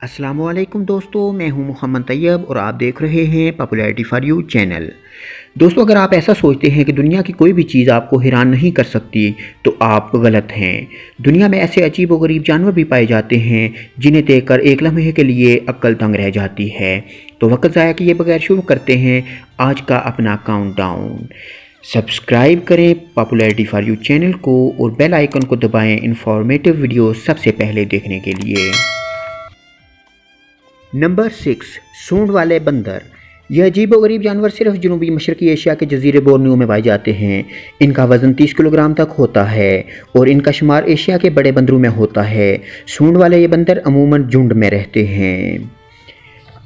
अस्सलामुअलैकुम दोस्तों, मैं हूं मोहम्मद तैयब और आप देख रहे हैं पॉपुलैरिटी फॉर यू चैनल। दोस्तों, अगर आप ऐसा सोचते हैं कि दुनिया की कोई भी चीज़ आपको हैरान नहीं कर सकती तो आप गलत हैं। दुनिया में ऐसे अजीब व गरीब जानवर भी पाए जाते हैं जिन्हें देखकर एक लम्हे के लिए अक्ल दंग रह जाती है। तो वक्त ज़ाया किए बगैर शुरू करते हैं आज का अपना काउंटडाउन। सब्सक्राइब करें पॉपुलैरिटी फॉर यू चैनल को और बेल आइकन को दबाएं इंफॉर्मेटिव वीडियो सबसे पहले देखने के लिए। नंबर 6, सूंड वाले बंदर। यह अजीबोगरीब जानवर सिर्फ जनूबी मशरकी एशिया के जजीरे बोर्नियो में पाए जाते हैं। इनका वज़न 30 किलोग्राम तक होता है और इनका शुमार एशिया के बड़े बंदरों में होता है। सूंड वाले ये बंदर अमूमन झुंड में रहते हैं।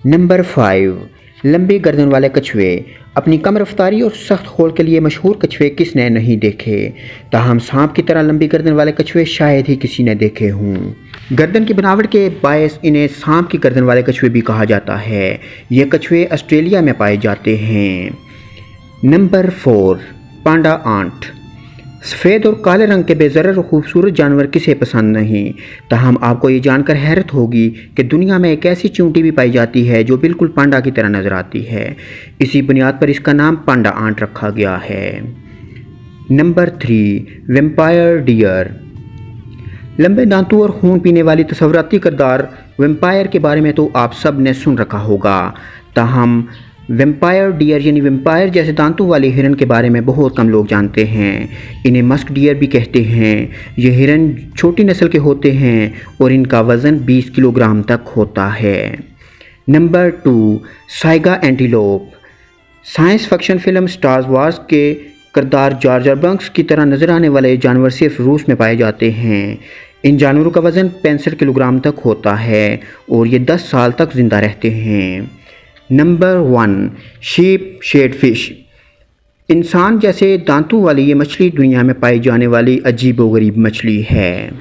नंबर 5, लंबी गर्दन वाले कछुए। अपनी कम रफ्तारी और सख्त खोल के लिए मशहूर कछुए किसने नहीं देखे, ताहम सांप की तरह लंबी गर्दन वाले कछुए शायद ही किसी ने देखे हों। गर्दन की बनावट के बायस इन्हें सांप की गर्दन वाले कछुए भी कहा जाता है। ये कछुए ऑस्ट्रेलिया में पाए जाते हैं। नंबर 4, पांडा आंट। सफ़ेद और काले रंग के बेज़रर और खूबसूरत जानवर किसे पसंद नहीं, ताहम आपको ये जानकर हैरत होगी कि दुनिया में एक ऐसी चींटी भी पाई जाती है जो बिल्कुल पांडा की तरह नज़र आती है। इसी बुनियाद पर इसका नाम पांडा आंट रखा गया है। Number 3, vampire deer. लंबे दांतों और खून पीने वाली तस्वुराती किरदार वेम्पायर के बारे में तो आप सब ने सुन रखा होगा, ताहम वेम्पायर डियर यानी वेम्पायर जैसे दांतों वाले हिरन के बारे में बहुत कम लोग जानते हैं। इन्हें मस्क डियर भी कहते हैं। ये हिरन छोटी नस्ल के होते हैं और इनका वज़न 20 किलोग्राम तक होता है। Number 2, Saiga antelope. Science fiction film star wars के किरदार जार जार बंक्स की तरह नज़र आने वाले जानवर सिर्फ रूस में पाए जाते हैं। इन जानवरों का वज़न 65 किलोग्राम तक होता है और ये 10 साल तक ज़िंदा रहते हैं। Number 1, sheep shedfish. इंसान जैसे दांतों वाली ये मछली दुनिया में पाई जाने वाली अजीबोगरीब मछली है।